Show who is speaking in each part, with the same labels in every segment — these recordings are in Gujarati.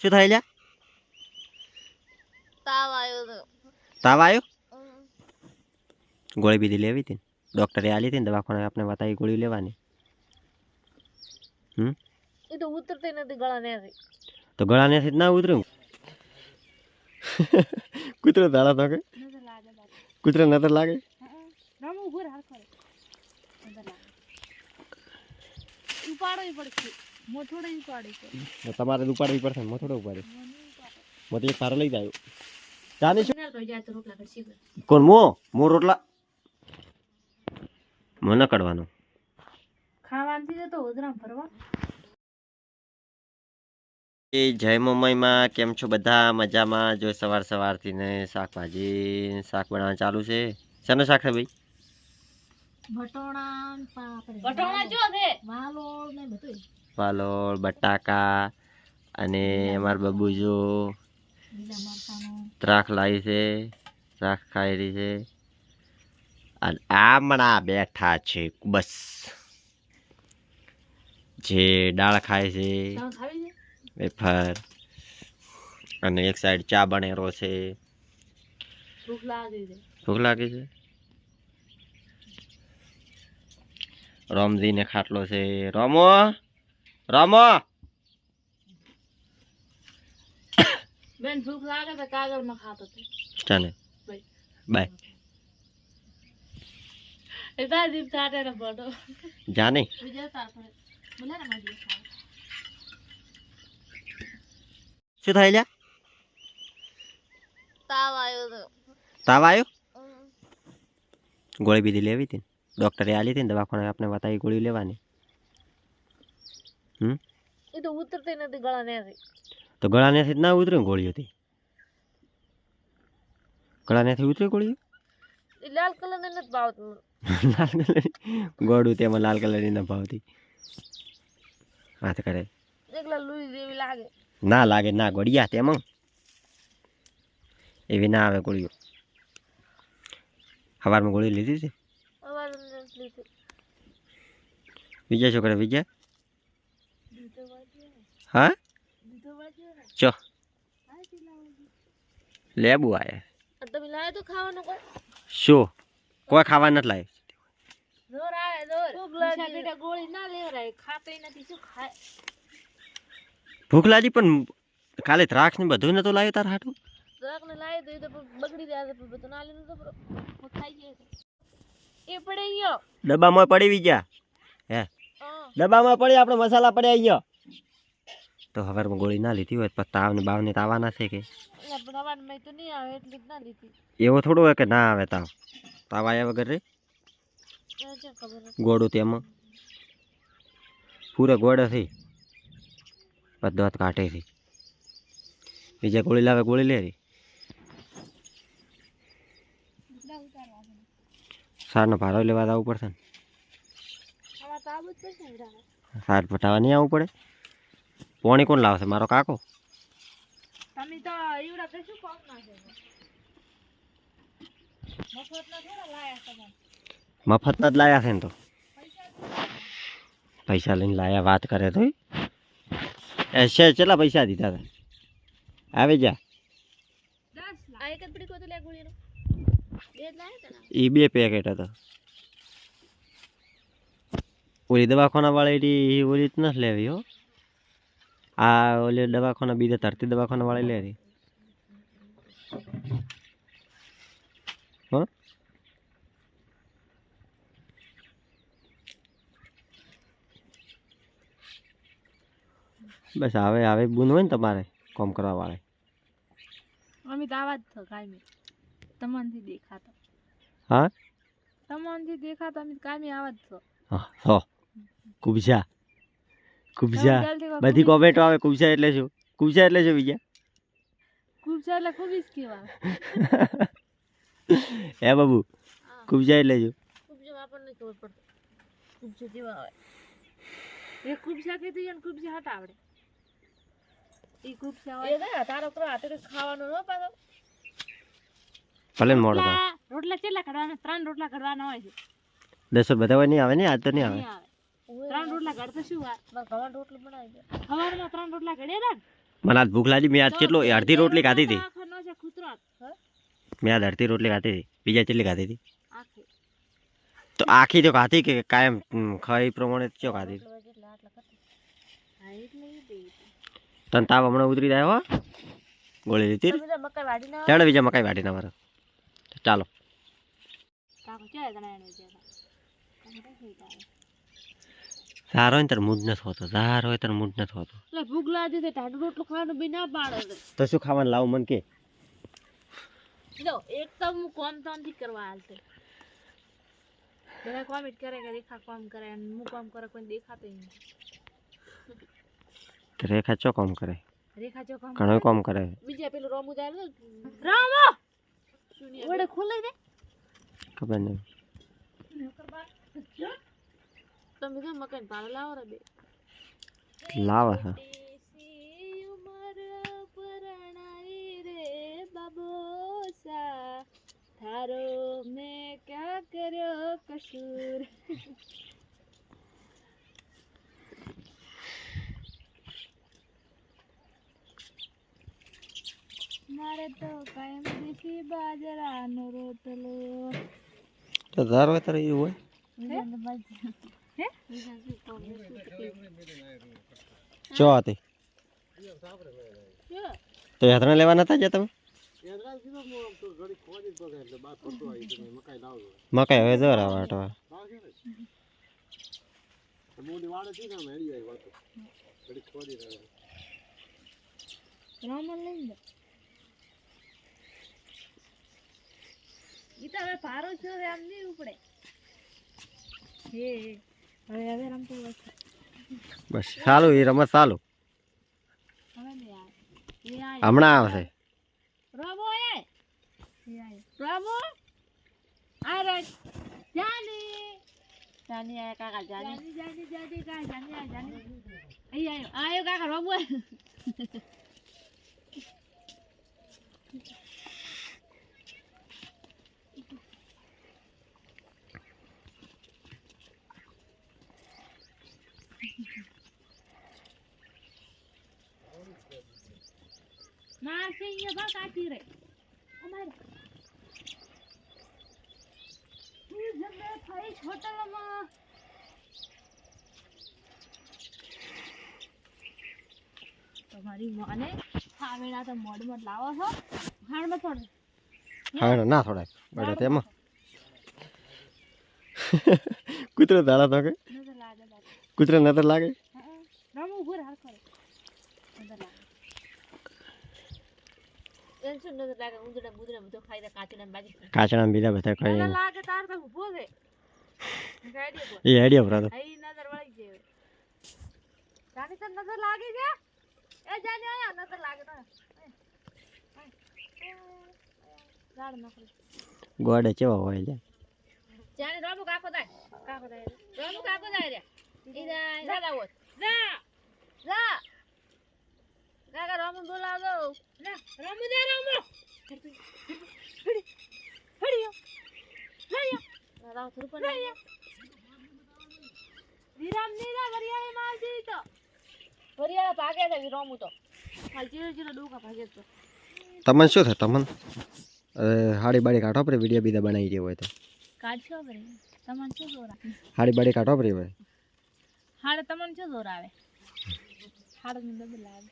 Speaker 1: શું થાય લ્યા?
Speaker 2: તાવ આવ્યો તો.
Speaker 1: તાવ આવ્યો? ગોળી બીજી લેવી હતી, ડોક્ટરે આલી હતી ને દવાખાને આપણે બતાવી ગોળી લેવાની.
Speaker 2: એ તો ઉતરતી નથી ગળા ને.
Speaker 1: તો ગળા ને ના ઉતર્યું. કૂતરો ધાડા તો કે કૂતરો નજર લાગે. તમારે ઉપાડવી પડશે. મોથોડો ઉપાડે મોતી એક પારો લઈ જાય. ચાની શું કોણ મો રોટલા મને કાઢવાનો
Speaker 2: ખાવાથી તો ઉધરામ ફરવા.
Speaker 1: એ જય મુંબઈમાં કેમ છો બધા? મજામાં? જો સવારથી ને શાક બનાવવાનું ચાલુ છે. શેનું શાક છે ભાઈ? વાલોળ બટાકા અને અમારા બબુ જો ત્રાખ લાવી છે, ત્રાખ ખાઈ રહી છે અને આમણા બેઠા છે બસ જે દાળ ખાય છે વેફર અને એક સાઈડ ચા બનેરો છે. ભૂખ લાગી છે. રામજી ને ખાટલો છે. રામો રામો
Speaker 2: બેન ભૂખ લાગે તો કાગળ માં ખાતો
Speaker 1: ચાલે બાય
Speaker 2: એતા દીપ સાટે ને ફોટો
Speaker 1: જાને શું થાય લ્યા?
Speaker 2: તાવ આવ્યો તો.
Speaker 1: તાવ આવ્યો? ગોળી બીજી લેવી હતી, ડોક્ટરે આલી હતી ને દવાખાને આપણે બતાવી ગોળી લેવાની.
Speaker 2: એ તો ઉતરતી નથી ગળા ને.
Speaker 1: તો ગળા ને ના ઉતર્યું ગોળી હતી. ગળા ને ઉતરી ગોળી?
Speaker 2: એ લાલ કલર ને નથી ભાવતું.
Speaker 1: લાલ કલર ગોળું તેમાં લાલ કલર ની ના ભાવતી. હાથ કરે
Speaker 2: એકલા લુઈ જેવી લાગે.
Speaker 1: ના લાગે ના ગોળિયા તેમાં એવી ના આવે ગોળીઓ. સવારમાં ગોળી લીધી છે? વિજય શું કરે? વિજય હા ચો લેબુ આયા.
Speaker 2: તમે લાવે તો ખાવાનું કોઈ?
Speaker 1: શું કોઈ ખાવા નથી લાવે?
Speaker 2: જોર આવે જોર. ભૂખ લાગી બેટા ગોળી ના લેવરાય. ખાતો નથી શું ખાય?
Speaker 1: ભૂખ લાગી પણ કાલે દ્રાક્ષ ને બધું નતું લાવ્યું તાર હાટું?
Speaker 2: દ્રાક્ષ ને લાવી તો એ તો બગડી જાય તો બધું ના લીધું તો ખાઈ જાય. એ પડે ગયો
Speaker 1: ડબ્બામાં પડી વિજા. હે ડબ્બામાં પડી આપણે મસાલા પડ્યા અહીંયા. તો હવારમાં ગોળી ના લીધી હોય તાવ ને બાવ ને તાવાના છે કે?
Speaker 2: મેં તો નહીં આવે એટલે જ ના લીધી.
Speaker 1: એવો થોડું હોય કે ના આવે તાવ. તાવ આવ્યા વગર રે ગોળું તેમાં પૂરા ગોળે થઈ બધો હાથ કાઢે છે. બીજા ગોળી લાવે ગોળી લે રી. સારનો ભાડો લેવા આવવું પડશે ને. સાર પટાવા નહીં આવવું પડે. પોણી કોણ લાવશે? મારો કાકો.
Speaker 2: તમે તો એવડા કશું કોમ ના છે. મફતના થોડા લાયા તમે.
Speaker 1: મફતના જ લાયા છે ને તો પૈસા લઈને લાયા. વાત કરે તો એ છે કેટલા પૈસા દીધા હતા? આવી જા.
Speaker 2: 10 લાખ. આ એક જ પડી કોતો લે ગોળીનો. બે લાયા હતા.
Speaker 1: એ 2 પેકેટ હતા. ઓલી દવાખાના વાળી ઓલી જ નથી લેવી હો. આ ઓલી દવાખાના બીજા ધરતી દવાખાના વાળી લે રહી. બસ હવે બુન હોય ને તમારે કોમ કરવા વાળે.
Speaker 2: અમે તો આવા જ થો કાયમી તમને દેખાતો.
Speaker 1: હા
Speaker 2: તમને દેખાતો અમે કાયમી આવા જ થો.
Speaker 1: હા હો કુબજા બધી કોમેન્ટો આવે. કુબજા એટલે શું? કુબજા એટલે શું બીજા?
Speaker 2: કુબજા એટલે ખૂબી જ કહેવાય.
Speaker 1: હે બાબુ કુબજા એટલે શું?
Speaker 2: કુબજા આપણને ખબર પડતો. કુબજા જેવા આવે. એ કુબજા કીધું એને કુબજા હટ આવડે. એ કુબજા હોય એ તારો કરો હાથે ખાવાનું ન પાડો.
Speaker 1: ભલે મોડો
Speaker 2: રોટલા કેટલા કડવાના? 3 રોટલા કડવાના હોય છે.
Speaker 1: 10 બધા નહીં આવે ને આજ તો નહીં આવે.
Speaker 2: 3 રોટલા ઘડતો શું વાર? ગવા રોટલો બનાવી દે. સવારમાં 3 રોટલા ઘડ્યા હતા.
Speaker 1: મને આજ ભૂખ લાગી મેં આજ કેટલો અડધી રોટલી ખાધી હતી
Speaker 2: આખો છે કૂતરો
Speaker 1: મેં આજ અડધી રોટલી ખાધી હતી બીજા કેટલી ખાધી હતી
Speaker 2: આખી
Speaker 1: તો આખી તો ખાધી કે કાયમ ખાઈ પ્રમાણે ચો ખાધી
Speaker 2: હા એટલે ઈ દે
Speaker 1: તને તાવ હમણાં ઉતરી જાય હો ગોળી લીધી
Speaker 2: તમે તો મકાઈ વાડી ના
Speaker 1: ચાલો બીજા મકાઈ વાટી ના મારે ચાલો
Speaker 2: કાકો ક્યાં ગણા એને જ્યાં
Speaker 1: સારો હોય ને તાર મૂડ નથી હોતો સારો હોય તાર મૂડ નથી હોતો
Speaker 2: એટલે ભૂખ લાગી છે ટાઢું રોટલું ખાવાનું બી ના પાડે
Speaker 1: તો શું ખાવાનું લાવું મને કે
Speaker 2: જો એક તો હું કોમ તો નથી કરવા હાલતે બધા કોમેન્ટ કરે કે રેખા કોમ કરે અને હું કોમ કરે કોઈ દેખાતો નહીં
Speaker 1: રેખા ચો કામ કરે
Speaker 2: રેખા જો કોમ
Speaker 1: ઘણો કામ કરે
Speaker 2: બીજા પેલું રોમુ જાય ને રામો ઓડે ખોલે દે
Speaker 1: ખબર નહીં
Speaker 2: તમે કેમ મકાન ભાડે લાવો રે બે
Speaker 1: લાવે છે
Speaker 2: ઉમર પરણાઈ રે બાબોસા થારો મેં ક્યાં કર્યો કસૂર મારે તો કાયમ દેશી બાજરાનો રોટલો
Speaker 1: તો ધાર હોય તારે એવું હોય
Speaker 2: હે
Speaker 1: ચો હતી તો યાત્રા લેવા નતા ગયા તમે મકાઈ હવે જરા વાટવા
Speaker 2: રામન લઈ લે ઈ તો હવે ભારો છો રે આમ નહીં ઉપડે હે હવે રમતો
Speaker 1: બસ ચાલુ એ રમત ચાલુ
Speaker 2: હવે ને યાર એ આ
Speaker 1: હમણાં આવશે
Speaker 2: રમો એ રમો આ રે જાની જાની આયા કાકા જાની જાની જાની કા જાની આ જાની અહીં આયો કાકા રમો મારશે અહીંયા બા કાચી રે અમારે ઈ જમે ફાઈ હોટલમાં તમારી માને ખાવેડા તો મોડમાં લાવો છો હાડમાં થોડે
Speaker 1: હવે ના થોડાક બડે તેમાં કૂતરો દાડા તો કે
Speaker 2: નજર લાગે બાકી
Speaker 1: કૂતરો નતર લાગે
Speaker 2: રમો ઉભો હાલ કરે નજર લાગે ટેન્શન નજર લાગે ઉંદડા બુદડા બધો ખાઈ દે કાચડા બાજી
Speaker 1: કાચણા બીજા બધા કઈ
Speaker 2: નજર લાગે તાર તો ઉભો છે ગાડી પર
Speaker 1: એ આઈડિયા ભરા તો
Speaker 2: આઈ નજર વળી જાય જાની તો નજર લાગી છે એ જાની આયા નજર લાગે તો ગાડ નકરી
Speaker 1: ગોડે કેવા હોય જાય
Speaker 2: જાની રામુ કાકો જાય રામુ કાકો જાય રે ઈ જા લાવો જા જા કાકા રામુ બોલાવો ના રામુ દે રામુ હડી હડીયો રાવ થોડું પણ વિરામ નીરા વરિયાળે માર દી તો વરિયાળે ભાગે છે વિરામુ તો હાલ જીરો જીરો ડોકા ભાગે તો
Speaker 1: તમને શું થાય તમને હાડી બાડી કાઢો પડે વિડીયો બીજા બનાવી રહ્યો હોય તો
Speaker 2: કાઢશો કરે તમને શું જોર આવે
Speaker 1: હાડી બાડી કાઢો પડે હોય
Speaker 2: હાડે તમને શું જોર આવે હાડે ને ડબલ લાગે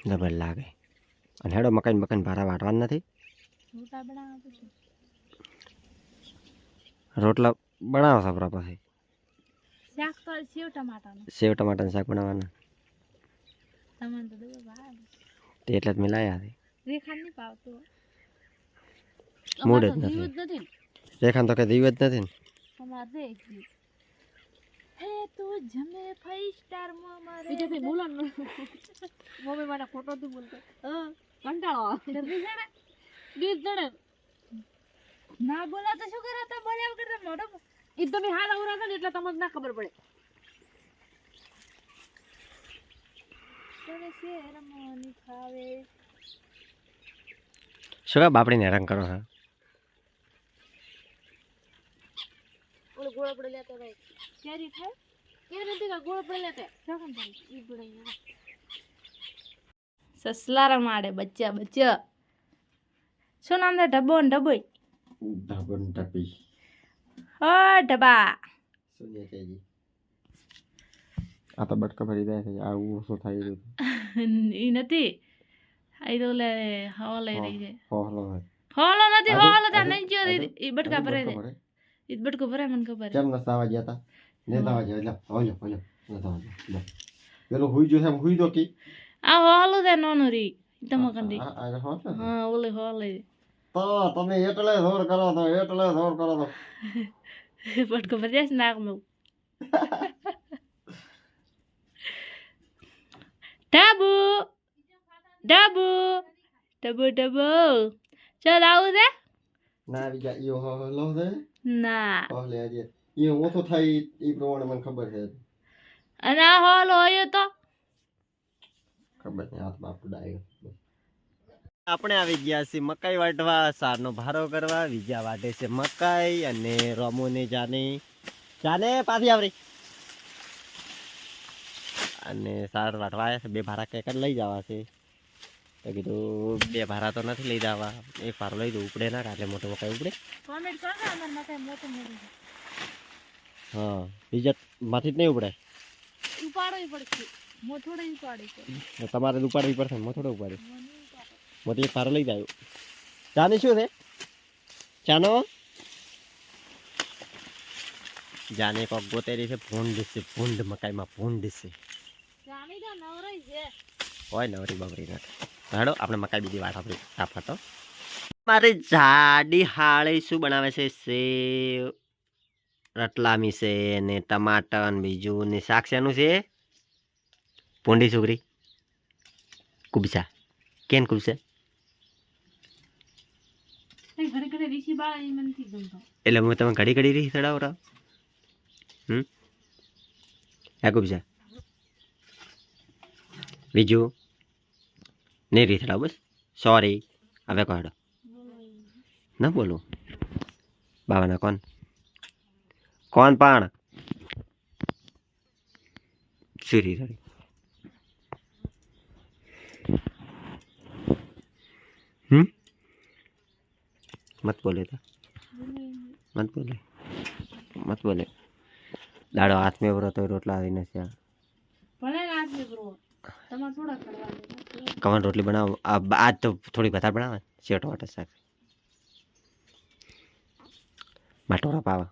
Speaker 1: ડબલ લાગે અને હેડો મકાઈ મકાઈ ભારા વાટવાનું નથી
Speaker 2: રોટા બનાવવા પછી
Speaker 1: રોટલા બનાવો સાપરા પાસે
Speaker 2: શાક તો સેવ ટમાટાનું
Speaker 1: સેવ ટમાટાનું શાક બનાવવાના
Speaker 2: તમને તો ડબલ ભાવે
Speaker 1: તે એટલે જ મેં લાયા છે
Speaker 2: રેખા નહીં પાવતું
Speaker 1: મૂડ જ
Speaker 2: અમારે તો
Speaker 1: નથી.
Speaker 2: જીવ જ નથી ને.
Speaker 1: રેખાને તો કઈ દીવ જ નથી ને
Speaker 2: અમારે તો એક જીવ હે તું જમે 5 સ્ટાર માં મારે બીજો ભઈ બોલો ને મમ્મી મને ફોટો થી બોલતો કંટાળો આવે ડરવી છે ને ગીત જણે ના બોલા તો શું કરે તો બોલ્યા વગર તો મોઢો ઈ તો મે હાલ આવરા હતા ને એટલે તમને ના ખબર પડે તને શેર મોની ખાવે
Speaker 1: શું કા બાપડીને હેરાન કરો હા
Speaker 2: ઓલો ગોળો પડે લેતો ભાઈ કેરી ખાય સસલા રમાડે બચ્ચા બચ્ચા. શું નામ છે? ઢબો ને ઢબોઈ.
Speaker 1: ઢબન ટપી
Speaker 2: ઓ ઢબા.
Speaker 1: સુનિયા કેજી આ તો બટકા ભરી જાય છે આવું શું થાય રહ્યું
Speaker 2: ઈ નથી. આ તો લે હવા લઈ રહી છે.
Speaker 1: હોલો
Speaker 2: હોલો નથી. હોલો તા નહીં જો ઈ બટકા ભરે છે. ઈ બટકો ભરે મને ખબર.
Speaker 1: કેમ નસ્તાવા ગયા તા નેતાવા ગયા લે હોલો હોલો નસ્તાવા લે પેલો હુઈ જો છે હુઈ દો કી
Speaker 2: આ હોલો છે નોનો રી તમ કંદી.
Speaker 1: આ હોલો
Speaker 2: હા ઓલે હોલે.
Speaker 1: તો તમે એટલે જોર કરો તો
Speaker 2: બટકો ભરી જાય નાકમાં. ડાબુ ડાબુ ડાબુ ડાબુ ચાલ આવું છે
Speaker 1: ના બીજા ઈયો હોલો છે
Speaker 2: ના.
Speaker 1: હોલે આજે ઈયો ઓછો થાય ઈ પ્રમાણે મને ખબર છે
Speaker 2: અને આ હોલ હોય તો
Speaker 1: ખબર નહીં હાથ બાપ ડાયો આપણે આવી ગયા છીએ મકાઈ વાટવા સારનો ભારો કરવા બીજા વાટે છે મકાઈ અને રોમોને જાને પાછી આવરી અને સાર વાટવા આવ્યા છે બે ભારા કેક લઈ જવા છે તો કીધું બે ભારા તો નથી લઈ જવા એક ભારો લઈ દઉં ઉપડે ના એટલે મોટો મકાઈ ઉપડે હા બીજા માંથી જ નહીં ઉપડે તમારે ઉપાડવી પડશે મોથોડો ઉપાડે મોટી ભારો લઈ જાય ચાની શું છે ચાનો જાને કોક ગોતેરી છે ભૂંડ મકાઈમાં ભૂંડ છે હોય નવરી બવરી નથી હાડો આપણે મકાઈ બીજી વાત આપણી આપા તો મારે જાડી હાળી શું બનાવે છે સેવ રતલામી છે ને ટમાટર ને બીજું ને શાક શેનું છે ભૂંડી છોકરી કુબસા કેન કુબસા એટલે હું તમે ઘડી ઘડી રીસ ચડાવરા કુબસા બીજું નહીં રીસ ચડાવ બસ સોરી હવે કહો ના બોલું બાવાના કોણ પાણ શું રીસ ચડી मत बोले था मत बोले दाड़ो हाथ में भरो तो रोटला आवी नसे कवन रोटली बनाओ अब आज तो थोड़ी बता बनावा सेट वाटर शाक बटोरा पावा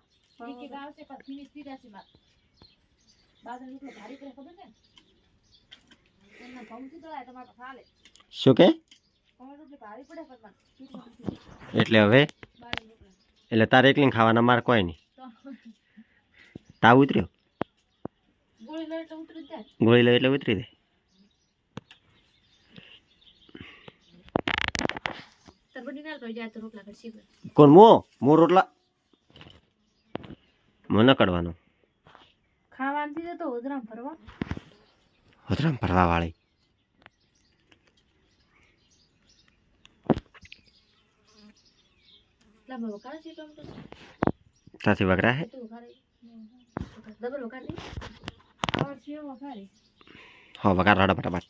Speaker 1: શું કે એટલે હવે એટલે તારે એકલી ખાવાના માર કોઈ નહીં તાવ ઉતર્યો ગોળી લે એટલે ઉતરી દે કોણ મો રોટલા મો ન કાઢવાનો
Speaker 2: ખાવાથી તો હોદરામ
Speaker 1: ફરવા વાળી સાથી વગરા હે હો વગર રાડા ફટાફટ